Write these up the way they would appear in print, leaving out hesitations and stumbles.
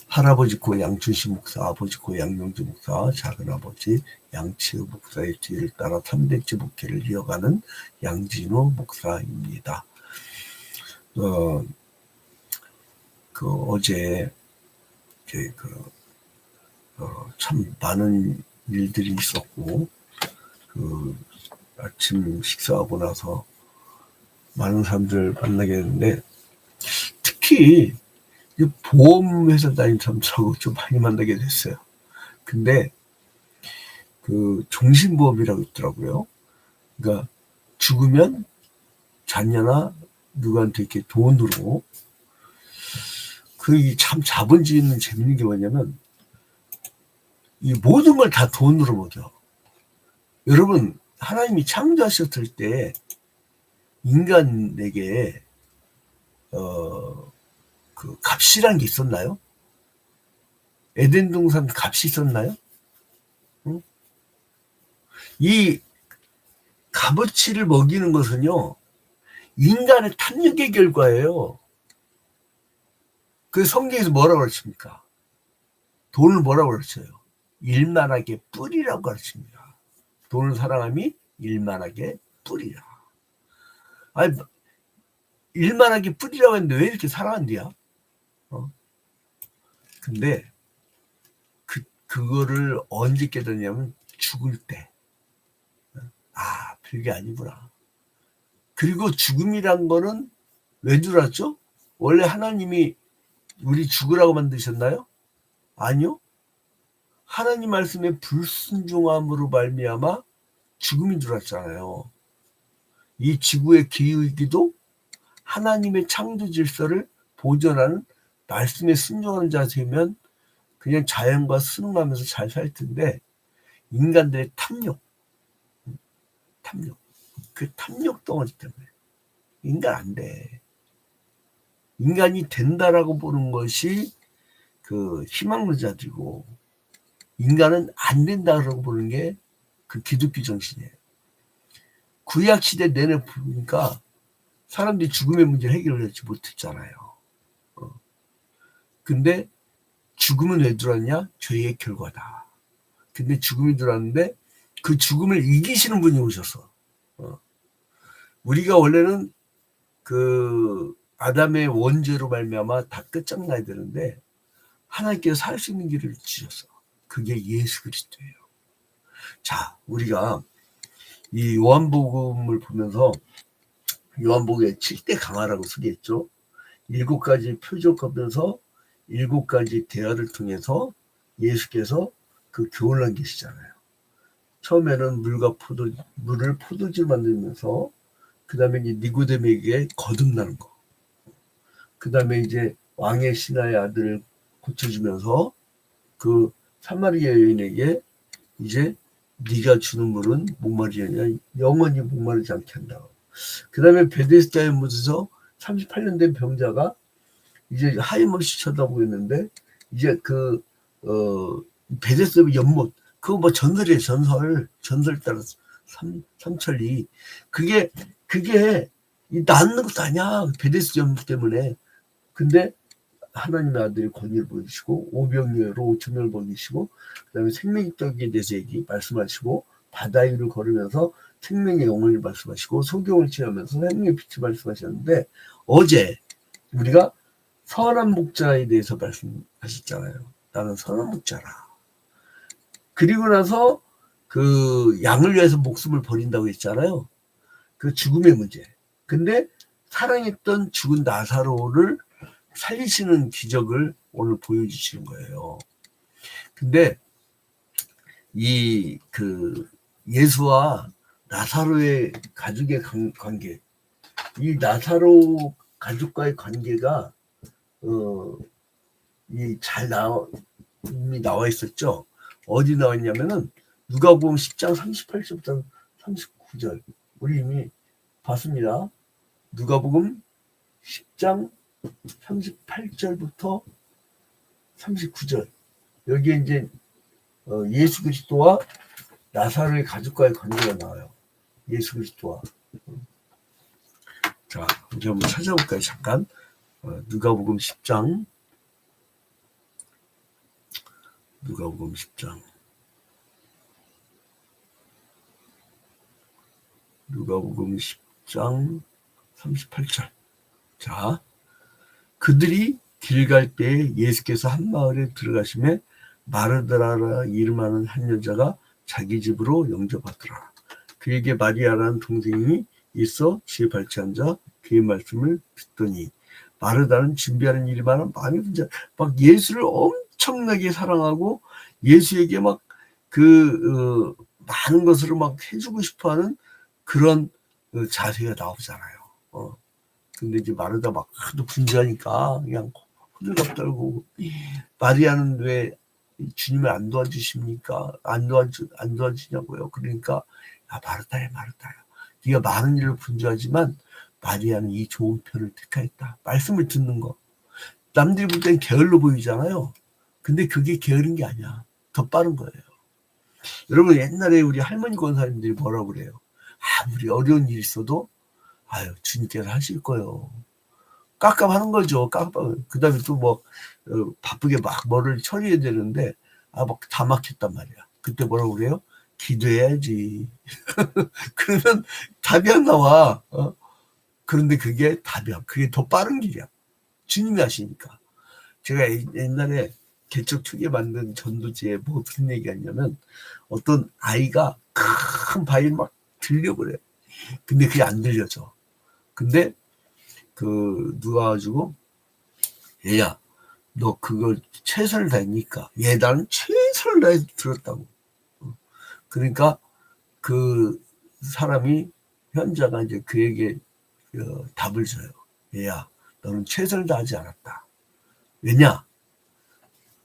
할아버지 고 양춘식 목사, 아버지 고 양용주 목사, 작은아버지 양치우 목사의 뒤를 따라 3대째 목회를 이어가는 양진호 목사입니다. 어제 참 많은 일들이 있었고, 아침 식사하고 나서 많은 사람들 만나게 됐는데, 특히 보험회사 다니는 사람들하고 좀 많이 만나게 됐어요. 근데 종신보험이라고 있더라고요. 그러니까 죽으면 자녀나 누구한테 이렇게 돈으로, 참 자본주의는 재밌는 게 뭐냐면 이 모든 걸 다 돈으로 먹여. 여러분, 하나님이 창조하셨을 때 인간에게 값이란 게 있었나요? 에덴 동산 값이 있었나요? 응? 이 값어치를 먹이는 것은요, 인간의 탐욕의 결과예요. 그 성경에서 뭐라고 가르칩니까? 돈을 뭐라고 가르쳐요? 일만하게 뿌리라고 가르칩니다. 돈을 사랑함이 일만하게 뿌리라. 아니, 일만하게 뿌리라고 했는데 왜 이렇게 사랑한대야? 근데 그거를 언제 깨닫냐면 죽을 때. 별게 아니구나. 그리고 죽음이란 거는 왜 들어왔죠? 원래 하나님이 우리 죽으라고 만드셨나요? 아니요. 하나님 말씀에 불순종함으로 말미암아 죽음이 들어왔잖아요. 이 지구의 기후이기도 하나님의 창조 질서를 보존하는 말씀에 순종하는 자세면 그냥 자연과 순응하면서 잘 살 텐데, 인간들의 탐욕, 그 탐욕 덩어리 때문에 인간 안 돼. 인간이 된다라고 보는 것이 희망론자들이고, 인간은 안 된다라고 보는 게 기독교 정신이에요. 구약 시대 내내 보니까 사람들이 죽음의 문제를 해결하지 못했잖아요. 근데 죽음은 왜 들어왔냐? 죄의 결과다. 근데 죽음이 들어왔는데 그 죽음을 이기시는 분이 오셔서, 우리가 원래는 아담의 원죄로 말미암아 다 끝장나야 되는데 하나님께서 살 수 있는 길을 주셨어. 그게 예수 그리스도예요. 자, 우리가 이 요한복음을 보면서 요한복음에 7대 강화라고 소개했죠. 7가지 표적하면서 7가지 대화를 통해서 예수께서 교훈을 남기시잖아요. 처음에는 물을 포도주로 만들면서, 그 다음에 니고데모에게 거듭나는 거, 그 다음에 이제 왕의 신하의 아들을 고쳐주면서 사마리아 여인에게 이제 네가 주는 물은 목마르지 않냐, 영원히 목마르지 않게 한다고. 그 다음에 베데스다에 묻어서 38년 된 병자가 이제 하염없이 쳐다보고 있는데, 이제 베데스다 연못, 그거 뭐 전설이에요. 전설 따라서 삼천리. 그게 낫는 것도 아니야. 베데스다 연못 때문에. 근데 하나님의 아들이 권위를 보이시고, 오병이어로 5,000명을 먹이시고, 그 다음에 생명의 떡에 대해서 말씀하시고, 바다 위를 걸으면서 생명의 영혼을 말씀하시고, 소경을 취하면서 생명의 빛을 말씀하셨는데, 어제 우리가 선한 목자에 대해서 말씀하셨잖아요. 나는 선한 목자라. 그리고 나서 양을 위해서 목숨을 버린다고 했잖아요. 죽음의 문제. 근데 사랑했던 죽은 나사로를 살리시는 기적을 오늘 보여주시는 거예요. 근데 예수와 나사로의 가족의 관계, 이 나사로 가족과의 관계가 이미 나와 있었죠. 어디 나왔냐면은 누가복음 10장 38절부터 39절. 우리 이미 봤습니다. 누가복음 10장 38절부터 39절. 여기에 이제 예수 그리스도와 나사로의 가족과의 관계가 나와요. 예수 그리스도와. 자, 이제 한번 찾아볼까요? 잠깐. 누가복음 10장 누가복음 10장. 누가복음 10장 38절. 자, 그들이 길 갈 때에 예수께서 한 마을에 들어가심에 마르다라 이름하는 한 여자가 자기 집으로 영접하더라. 그에게 마리아라는 동생이 있어 지혜 발치 앉아 그의 말씀을 듣더니, 마르다는 준비하는 일이 많아 마음이 분자, 막 예수를 엄청나게 사랑하고 예수에게 막 많은 것으로 막 해주고 싶어하는 그런 자세가 나오잖아요. 근데 이제 마르다 막 하도 분주하니까 그냥 호들갑 떨고, 마리아는 왜 주님을 안 도와주십니까? 안 도와주냐고요. 그러니까, 야, 마르다야, 네가 많은 일을 분주하지만 마리아는 이 좋은 편을 택하였다. 말씀을 듣는 거. 남들이 볼 땐 게을러 보이잖아요. 근데 그게 게으른 게 아니야. 더 빠른 거예요. 여러분, 옛날에 우리 할머니 권사님들이 뭐라고 그래요? 아무리 어려운 일이 있어도 아유, 주님께서 하실 거예요. 깝깝하는 거죠. 그 다음에 또 바쁘게 막 뭐를 처리해야 되는데, 막 다 막혔단 말이야. 그때 뭐라고 그래요? 기도해야지. 그러면 답이 안 나와. 그런데 그게 답이야. 그게 더 빠른 길이야. 주님이 하시니까. 제가 옛날에 개척 초기에 만든 전도지에 무슨 얘기가 있냐면, 어떤 아이가 큰 바위를 막 들려고 그래. 근데 그게 안 들려져. 근데 누가 가지고, 얘야, 너 그걸 최선을 다했니까. 나는 최선을 다해서 들었다고. 그러니까 그 사람이, 현자가 이제 그에게 답을 줘요. 얘야, 너는 최선을 다하지 않았다. 왜냐?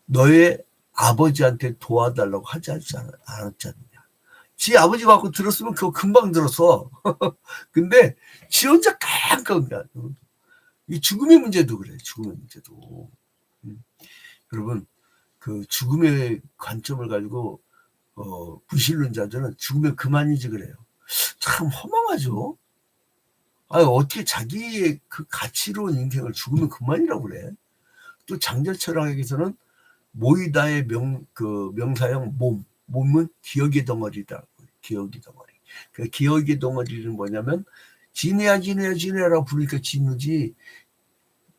너의 아버지한테 도와달라고 하지 않았지 않느냐. 지 아버지 갖고 들었으면 그거 금방 들었어. 근데 지 혼자 깜깜 거야. 이 죽음의 문제도 그래. 죽음의 문제도. 여러분, 그 죽음의 관점을 가지고 부실론자들은 죽으면 그만이지 그래요. 참 허망하죠. 어떻게 자기의 그 가치로운 인생을 죽으면 그만이라고 그래. 또 장자 철학에서는 모이다의 명사형 몸은 기억의 덩어리다. 기억의 덩어리. 그 기억의 덩어리는 뭐냐면, 진우라고 부르니까 진우지,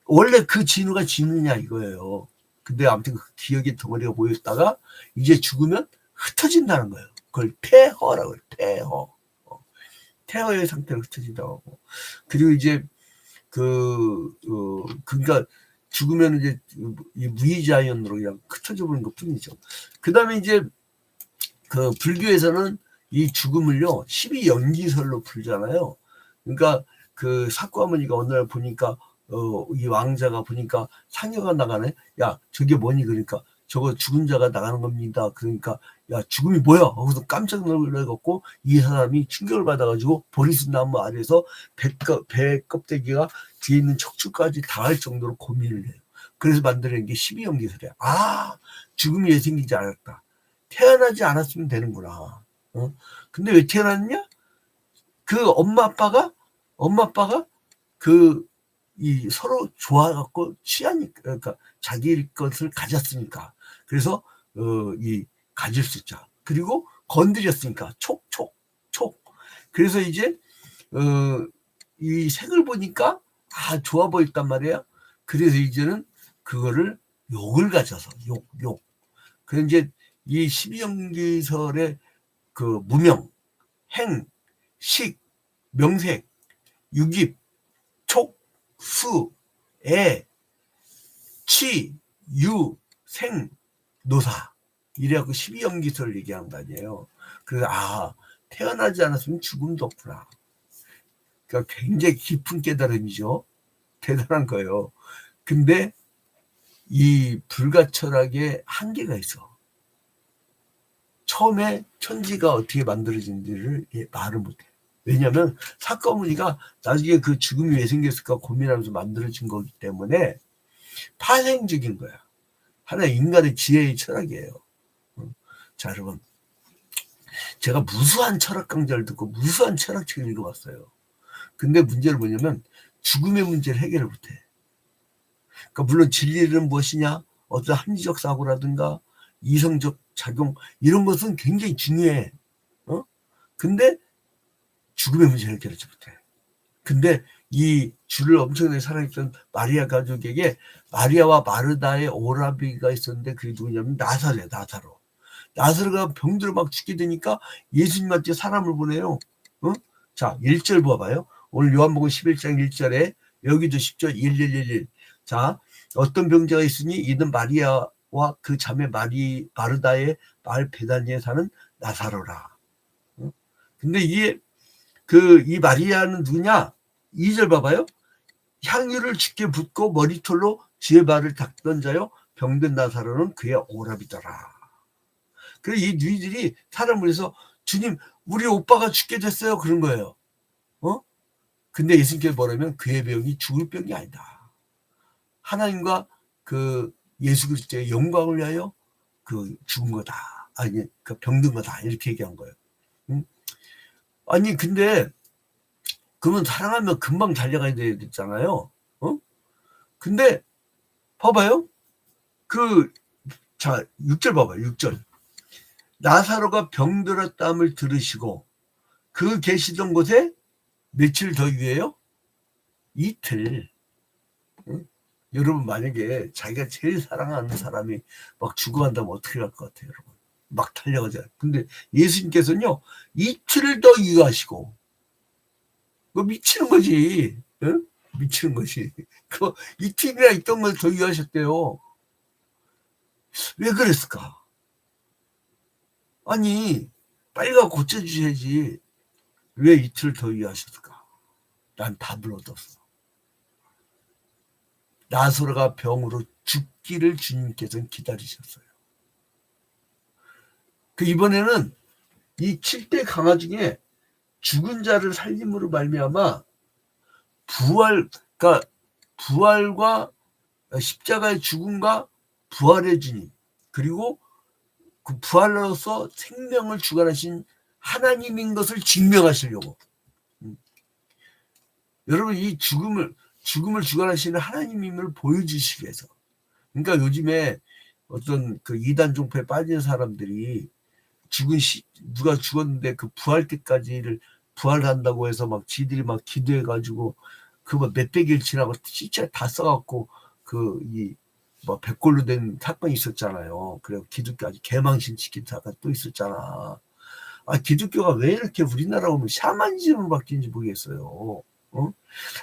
원래 그 진우가 진우냐 이거예요. 근데 아무튼 그 기억의 덩어리가 모였다가 이제 죽으면 흩어진다는 거예요. 그걸 폐허라고 해요. 폐허의 상태로 흩어진다고 하고. 그리고 이제 그러니까 죽으면 이제 이 무의자연으로 그냥 흩어져 버리는 것 뿐이죠. 그 다음에 이제 불교에서는 이 죽음을요 12연기설로 풀잖아요. 그러니까 사쿠아머니가 어느 날 보니까 이 왕자가 보니까 상여가 나가네. 야, 저게 뭐니? 그러니까 저거 죽은 자가 나가는 겁니다. 그러니까, 야, 죽음이 뭐야? 하고서 깜짝 놀라갖고 이 사람이 충격을 받아가지고 보리수 나무 아래서 배 껍데기가 뒤에 있는 척추까지 닿을 정도로 고민을 해요. 그래서 만들어낸 게 12연기설이야. 죽음이 왜 생기지 않았다. 태어나지 않았으면 되는구나. 근데 왜 태어났냐? 엄마 아빠가 서로 좋아갖고 취하니까, 그러니까 자기 것을 가졌으니까. 그래서 가질 수 있자. 그리고 건드렸으니까 촉. 그래서 이제 이 색을 보니까 좋아 보였단 말이에요. 그래서 이제는 그거를 욕을 가져서 욕. 그래서 이제 이 12연기설의 무명, 행, 식, 명색, 유깁, 촉, 수, 애, 취, 유, 생, 노사. 이래갖고 12연기설을 얘기한 거 아니에요. 그래서 태어나지 않았으면 죽음도 없구나. 그러니까 굉장히 깊은 깨달음이죠. 대단한 거예요. 근데 이 불가철학의 한계가 있어. 처음에 천지가 어떻게 만들어진지를 말을 못해. 왜냐하면 사과무늬가 나중에 그 죽음이 왜 생겼을까 고민하면서 만들어진 거기 때문에 파생적인 거야. 하나의 인간의 지혜의 철학이에요. 자, 여러분, 제가 무수한 철학 강좌를 듣고 무수한 철학책을 읽어봤어요. 근데 문제는 뭐냐면 죽음의 문제를 해결을 못해. 그러니까 물론 진리는 무엇이냐, 어떤 합리적 사고라든가 이성적 작용 이런 것은 굉장히 중요해. 근데 죽음의 문제를 해결하지 못해. 근데 이 주를 엄청나게 사랑했던 마리아 가족에게 마리아와 마르다의 오라비가 있었는데 그게 누구냐면 나사로야. 나사로가 병들어 막 죽게 되니까 예수님한테 사람을 보내요. 자, 1절 봐봐요. 오늘 요한복음 11장 1절에 여기도 10절 1111. 자, 어떤 병자가 있으니 이는 마리아와 그 자매 마르다의 마을 베다니에 사는 나사로라. 근데 이 마리아는 누구냐? 2절 봐봐요. 향유를 주께 붓고 머리털로 지의 발을 닦던 자요. 병든 나사로는 그의 오라비더라. 그래서 이 누이들이 사람을 해서 주님, 우리 오빠가 죽게 됐어요. 그런 거예요. 근데 예수님께서 뭐라면 그의 병이 죽을 병이 아니다. 하나님과 그 예수 그리스도의 영광을 위하여 그 죽은 거다. 아니, 그 병든 거다. 이렇게 얘기한 거예요. 아니, 근데 그러면 사랑하면 금방 달려가야 되잖아요. 근데 봐봐요. 자, 6절 봐봐요. 6절. 나사로가 병들었다함을 들으시고 그 계시던 곳에 며칠 더 위에요? 이틀. 여러분 만약에 자기가 제일 사랑하는 사람이 막 죽어간다면 어떻게 할 것 같아요, 여러분? 막 달려가잖아요. 근데 예수님께서는요, 이틀을 더 유하시고, 그거 미치는 거지. 응? 미치는 거지. 그 이틀이나 있던 걸 더 유하셨대요. 왜 그랬을까? 아니, 빨리 가 고쳐주셔야지. 왜 이틀을 더 유하셨을까? 난 답을 얻었어. 나사로가 병으로 죽기를 주님께서는 기다리셨어요. 이번에는 이 7대 강화 중에 죽은 자를 살림으로 말미암아 부활과 십자가의 죽음과 부활의 주님, 그리고 그 부활로서 생명을 주관하신 하나님인 것을 증명하시려고. 여러분, 이 죽음을 주관하시는 하나님임을 보여주시기 위해서. 그러니까 요즘에 어떤 그 이단 종파에 빠진 사람들이 누가 죽었는데 그 부활 때까지를 부활한다고 해서 막 지들이 막 기도해가지고 그 몇백 일 지나고 진짜 다 써갖고 백골로 된 사건이 있었잖아요. 그래 기독교 아주 개망신 시킨 사건 또 있었잖아. 기독교가 왜 이렇게 우리나라 오면 샤머니즘으로 바뀌는지 모르겠어요.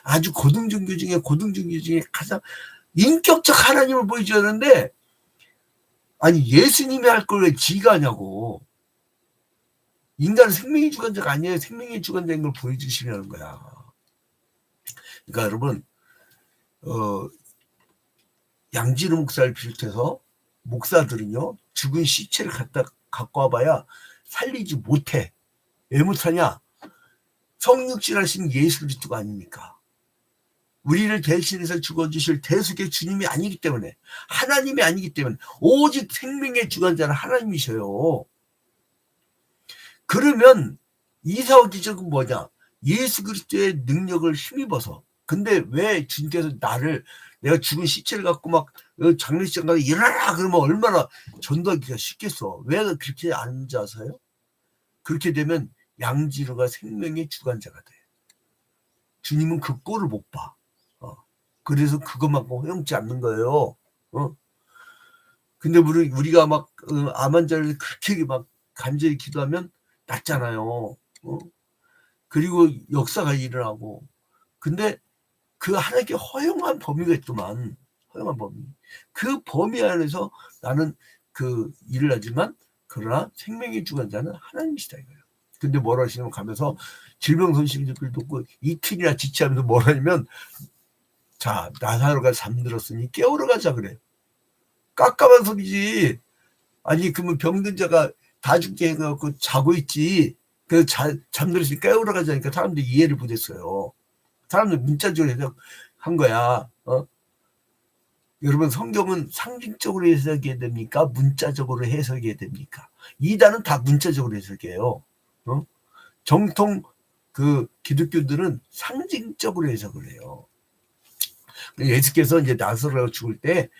아주 고등종교 중에 가장 인격적 하나님을 보여줘야 하는데, 아니 예수님이 할 걸 왜 지가 하냐고. 인간은 생명의 주관자가 아니에요. 생명의 주관자인 걸 보여주시려는 거야. 그러니까 여러분, 양진우 목사를 비롯해서 목사들은요, 죽은 시체를 갖고 와봐야 살리지 못해. 왜 못하냐? 성육신 하신 예수 그리스도가 아닙니까? 우리를 대신해서 죽어주실 대속의 주님이 아니기 때문에, 하나님이 아니기 때문에, 오직 생명의 주관자는 하나님이셔요. 그러면 이사와 기적은 뭐냐? 예수 그리스도의 능력을 힘입어서. 근데 왜 주님께서 내가 죽은 시체를 갖고 막 장례식장 가서 일어나라 그러면 얼마나 전도하기가 쉽겠어. 왜 그렇게 앉아서요? 그렇게 되면 양지로가 생명의 주관자가 돼. 주님은 그 꼴을 못 봐. 그래서 그것만큼 허용치 않는 거예요. 근데 우리가 막 암 환자를 그렇게 막 간절히 기도하면 낫잖아요. 그리고 역사가 일어나고. 근데 그 하나님께 허용한 범위가 있더만. 허용한 범위. 그 범위 안에서 나는 그 일을 하지만, 그러나 생명의 주관자는 하나님이시다 이거예요. 근데 뭐라 하시냐면 가면서 질병선실들도 없고 이틀이나 지체하면서 뭐라 하냐면, 자, 나사로가 잠들었으니 깨우러 가자 그래요. 깝깝한 소리지. 아니 그러면 병든 자가 다 죽게 해갖고 자고 있지. 그래서 잠들었으니 깨우러 가자니까 사람들이 이해를 못했어요. 사람들 문자적으로 해석한 거야. 여러분, 성경은 상징적으로 해석해야 됩니까? 문자적으로 해석해야 됩니까? 이단은 다 문자적으로 해석해요. 정통 그 기독교들은 상징적으로 해석을 해요. 예수께서 이제 나사로가 죽을 때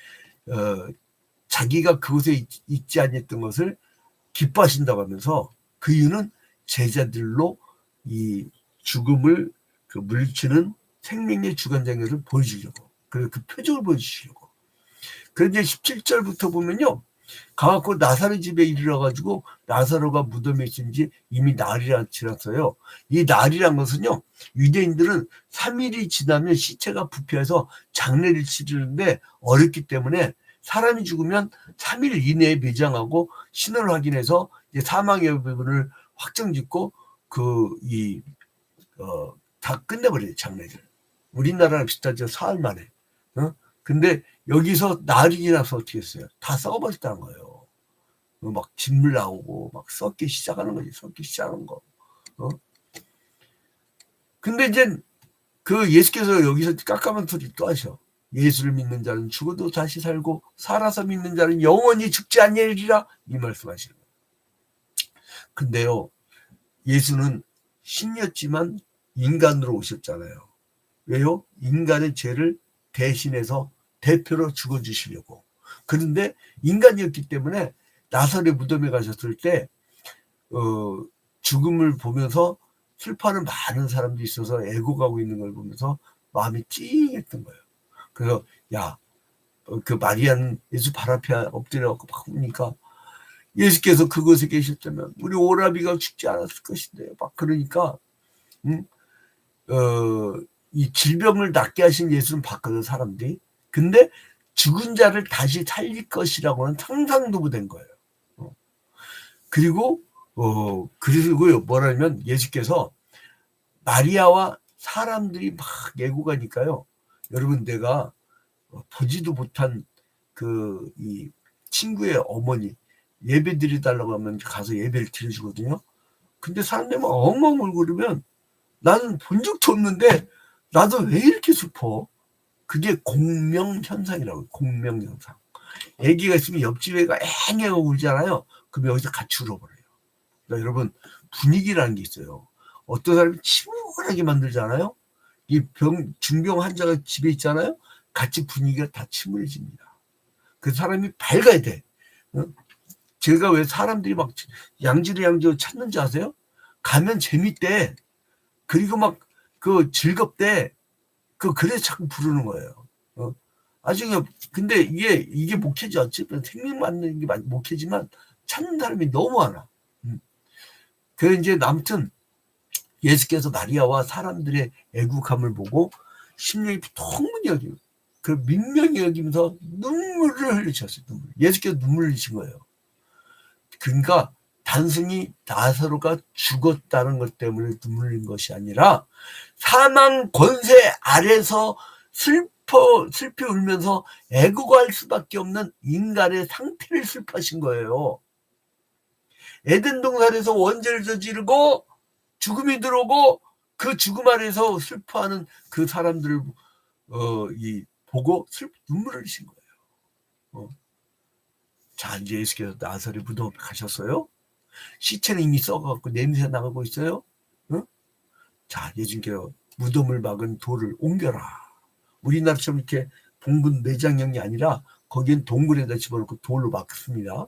자기가 그곳에 있지 않았던 것을 기뻐하신다고 하면서 그 이유는 제자들로 이 죽음을 그 물리치는 생명의 주관장애를 보여주려고, 그리고 그 표적을 보여주시려고. 그런데 17절부터 보면요, 가갖고 나사로 집에 이르러가지고 나사로가 무덤에 있은지 이미 날이 지났어요. 이 날이란 것은요, 유대인들은 3일이 지나면 시체가 부패해서 장례를 치르는데 어렵기 때문에 사람이 죽으면 3일 이내에 매장하고 신원을 확인해서 사망의 부분을 확정짓고 다 끝내버려요, 장례를. 우리나라랑 비슷하죠, 사흘 만에. 근데 여기서 날이 지나서 어떻게 했어요? 다 썩어버렸다는 거예요. 막 진물 나오고 막 썩기 시작하는 거지. 썩기 시작하는 거. 근데 이제 그 예수께서 여기서 깜깜한 소리 또 하셔. 예수를 믿는 자는 죽어도 다시 살고 살아서 믿는 자는 영원히 죽지 아니하리라, 이 말씀하시는 거예요. 근데요, 예수는 신이었지만 인간으로 오셨잖아요. 왜요? 인간의 죄를 대신해서 대표로 죽어주시려고. 그런데 인간이었기 때문에 나사렛 무덤에 가셨을 때 죽음을 보면서 슬퍼하는 많은 사람들이 있어서 애고가고 있는 걸 보면서 마음이 찡했던 거예요. 그래서 그 마리아는 예수 발 앞에 엎드려갖고 막 우니까 예수께서 그곳에 계셨다면 우리 오라비가 죽지 않았을 것인데, 막 그러니까 이 질병을 낫게 하신 예수는 봤거든, 사람들이. 근데 죽은 자를 다시 살릴 것이라고는 상상도 못한 거예요. 그리고요, 뭐라면 예수께서 마리아와 사람들이 막 예고 가니까요, 여러분, 내가 보지도 못한 이 친구의 어머니 예배 드려달라고 하면 가서 예배를 드려주거든요. 근데 사람들이 막 엉엉 울고 그러면 나는 본 적도 없는데 나도 왜 이렇게 슬퍼? 그게 공명현상이라고요. 공명현상. 애기가 있으면 옆집 애가 앵앵 울잖아요. 그럼 여기서 같이 울어버려요. 그러니까 여러분, 분위기라는 게 있어요. 어떤 사람이 침울하게 만들잖아요. 이 중병 환자가 집에 있잖아요. 같이 분위기가 다 침울해집니다. 그 사람이 밝아야 돼. 제가 왜 사람들이 막 양지로 찾는지 아세요? 가면 재밌대. 그리고 막 즐겁대. 그래서 자꾸 부르는 거예요. 아주 근데 이게 목회지, 어쨌든 생명 맞는 게 목회지만 찾는 사람이 너무 많아. 그래서 이제 아무튼 예수께서 마리아와 사람들의 애국함을 보고 심령이 통문이 여기고 그 민명히 여기면서 눈물을 흘리셨어요. 예수께서 눈물을 흘리신 거예요. 그러니까 단순히 나사로가 죽었다는 것 때문에 눈물 흘린 것이 아니라 사망 권세 아래서 슬피 울면서 애국할 수밖에 없는 인간의 상태를 슬퍼하신 거예요. 에덴 동산에서 원죄를 저지르고 죽음이 들어오고 그 죽음 아래서 슬퍼하는 그 사람들을 보고 눈물을 흘리신 거예요. 자, 이제 예수께서 나사렛 무덤에 가셨어요. 시체는 이미 썩어갖고 냄새 나가고 있어요. 자, 예수님께서 무덤을 막은 돌을 옮겨라. 우리나라처럼 이렇게 봉분 매장형이 아니라 거기엔 동굴에다 집어넣고 돌로 막습니다.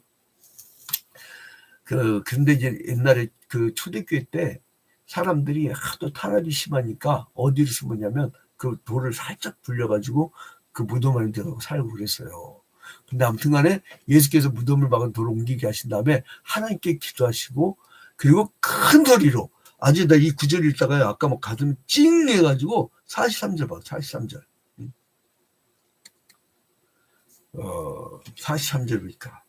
근데 이제 옛날에 초대교회 때 사람들이 하도 탄압이 심하니까 어디를 심었냐면 그 돌을 살짝 불려가지고 그 무덤 안에 들어가고 살고 그랬어요. 근데 아무튼 간에 예수께서 무덤을 막은 돌을 옮기게 하신 다음에 하나님께 기도하시고, 그리고 큰 소리로, 아주 나 이 구절 읽다가 아까 막 가슴이 찡 해가지고 43절 봐, 43절. 43절 보니까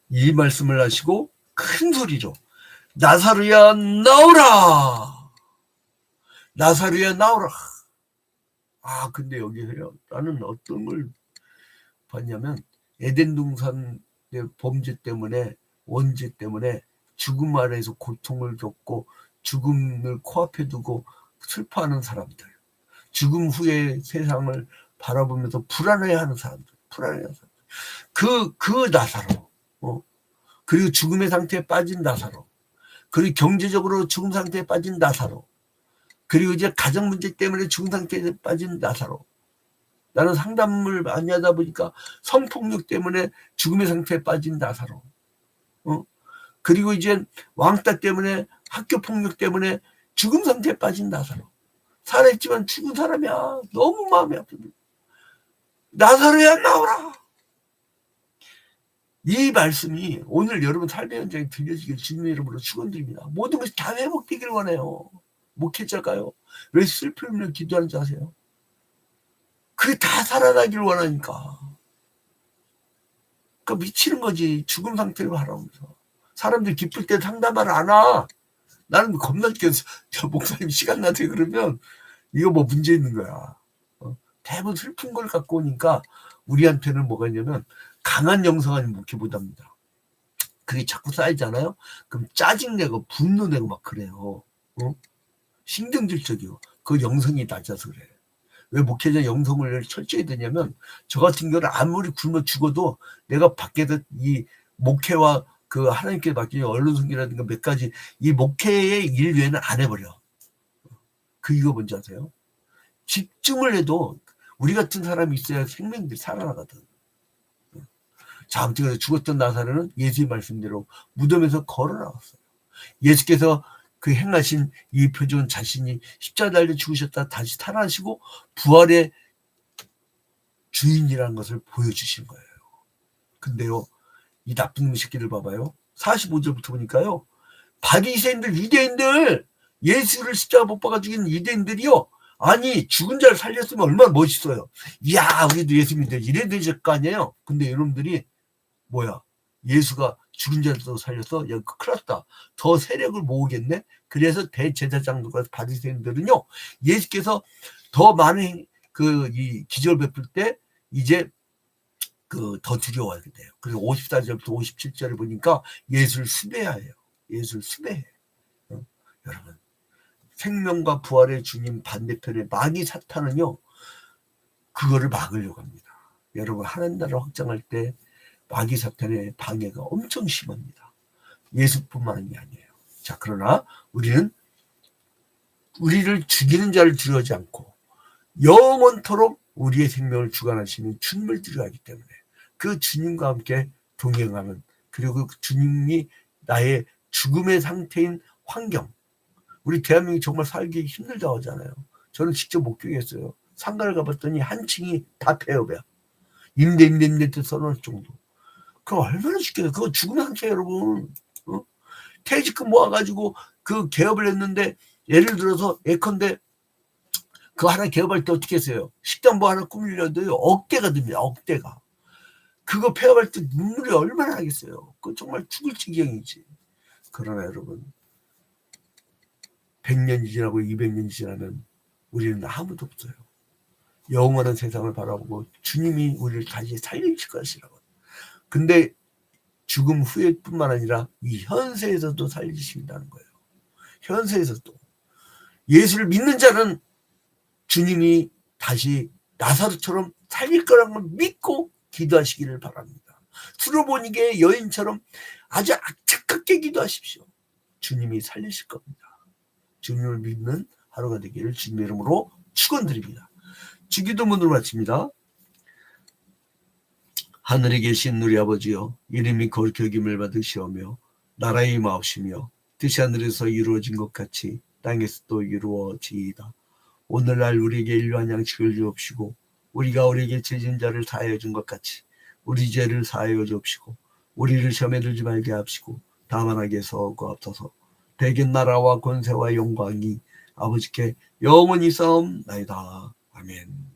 이 말씀을 하시고 큰 소리로 나사로야 나오라, 나사로야 나오라. 근데 여기서요, 나는 어떤 걸 봤냐면 에덴 동산의 범죄 때문에, 원죄 때문에 죽음 아래에서 고통을 겪고 죽음을 코앞에 두고 슬퍼하는 사람들, 죽음 후에 세상을 바라보면서 불안해하는 사람들, 그 나사로, 그리고 죽음의 상태에 빠진 나사로, 그리고 경제적으로 죽음 상태에 빠진 나사로, 그리고 이제 가정 문제 때문에 죽은 상태에 빠진 나사로, 나는 상담을 많이 하다 보니까 성폭력 때문에 죽음의 상태에 빠진 나사로. 그리고 이제 왕따 때문에 학교 폭력 때문에 죽음 상태에 빠진 나사로. 살아있지만 죽은 사람이야. 너무 마음이 아픕니다. 나사로야 나오라. 이 말씀이 오늘 여러분 삶의 현장에 들려지길 주님의 이름으로 축원드립니다. 모든 것이 다 회복되길 원해요. 목회자가요. 왜 슬픔을 기도하는지 아세요? 그게 다 살아나길 원하니까. 그러니까 미치는 거지. 죽음 상태로 하라면서. 사람들 기쁠 때 상담하러 안 와. 나는 겁나 웃겨서 저 목사님 시간 나대 그러면 이거 뭐 문제 있는 거야. 대부분 슬픈 걸 갖고 오니까 우리한테는 뭐가 있냐면 강한 영성이 목회보답니다. 그게 자꾸 쌓이잖아요. 그럼 짜증내고 분노내고 막 그래요. 신경질적이요. 그 영성이 낮아서 그래. 왜 목회자 영성을 철저히 되냐면 저 같은 경우는 아무리 굶어 죽어도 내가 밖에서 이 목회와 그 하나님께 맡긴 언론 선교라든가 몇 가지 이 목회의 일 외에는 안 해버려. 그 이거 뭔지 아세요? 집중을 해도 우리 같은 사람이 있어야 생명들이 살아나거든. 자, 아무튼 죽었던 나사로는 예수의 말씀대로 무덤에서 걸어 나왔어요. 예수께서 그 행하신 이 표적은 자신이 십자가 달려 죽으셨다 다시 살아나시고 부활의 주인이라는 것을 보여주신 거예요. 근데요, 이 나쁜 놈의 새끼들 봐봐요. 45절부터 보니까요. 바리새인들, 유대인들, 예수를 십자가 못 박아 죽인 유대인들이요. 아니 죽은 자를 살렸으면 얼마나 멋있어요. 이야 우리도 예수 믿어 이래야 되실 거 아니에요. 근데 여러분들이 뭐야 예수가 죽은 자도 살려서 야 큰일 났다. 더 세력을 모으겠네. 그래서 대제사장들과 바리새인들은요 예수께서 더 많은 그 이 기적을 베풀 때 이제 그 더 두려워하게 돼요. 그래서 54절부터 57절을 보니까 예수를 수배해요. 예수를 수배해. 여러분 생명과 부활의 주님 반대편에 마귀 사탄은요 그거를 막으려고 합니다. 여러분 하나님 나라를 확장할 때 마귀 사탄의 방해가 엄청 심합니다. 예수뿐만이 아니에요. 자 그러나 우리는 우리를 죽이는 자를 두려워하지 않고 영원토록 우리의 생명을 주관하시는 주님을 두려워하기 때문에 그 주님과 함께 동행하는 그리고 그 주님이 나의 죽음의 상태인 환경 우리 대한민국이 정말 살기 힘들다고 하잖아요. 저는 직접 목격했어요. 상가를 가봤더니 한 층이 다 폐업이야. 임대 써놓을 정도. 그거 얼마나 죽겠어요. 그거 죽음의 상태 여러분. 퇴직금 모아가지고 그 개업을 했는데 예를 들어서 예컨대 그거 하나 개업할 때 어떻게 했어요? 식당 뭐 하나 꾸미려도요 억대가 듭니다. 억대가. 그거 폐업할 때 눈물이 얼마나 나겠어요. 그거 정말 죽을 지경이지. 그러나 여러분 100년이 지나고 200년이 지나면 우리는 아무도 없어요. 영원한 세상을 바라보고 주님이 우리를 다시 살리실 것이라고. 근데 죽음 후에뿐만 아니라 이 현세에서도 살리신다는 거예요. 현세에서도. 예수를 믿는 자는 주님이 다시 나사로처럼 살릴 거라는 걸 믿고 기도하시기를 바랍니다. 수로보니게 여인처럼 아주 착하게 기도하십시오. 주님이 살리실 겁니다. 주님을 믿는 하루가 되기를 주님의 이름으로 축원드립니다. 주기도문으로 마칩니다. 하늘에 계신 우리 아버지여 이름이 거룩히 여김을 받으시오며 나라의 임하옵시며 뜻이 하늘에서 이루어진 것 같이 땅에서도 이루어지이다. 오늘날 우리에게 일용할 양식을 주옵시고 우리가 우리에게 죄진 자를 사하여 준 것 같이 우리 죄를 사하여 주옵시고 우리를 시험에 들지 말게 합시고 다만 악에서 구하옵소서. 대견 나라와 권세와 영광이 아버지께 영원히 싸움나이다. 아멘.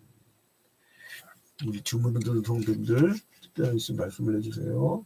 우리 주문을 듣는 성도님들 특별한 말씀을 해주세요.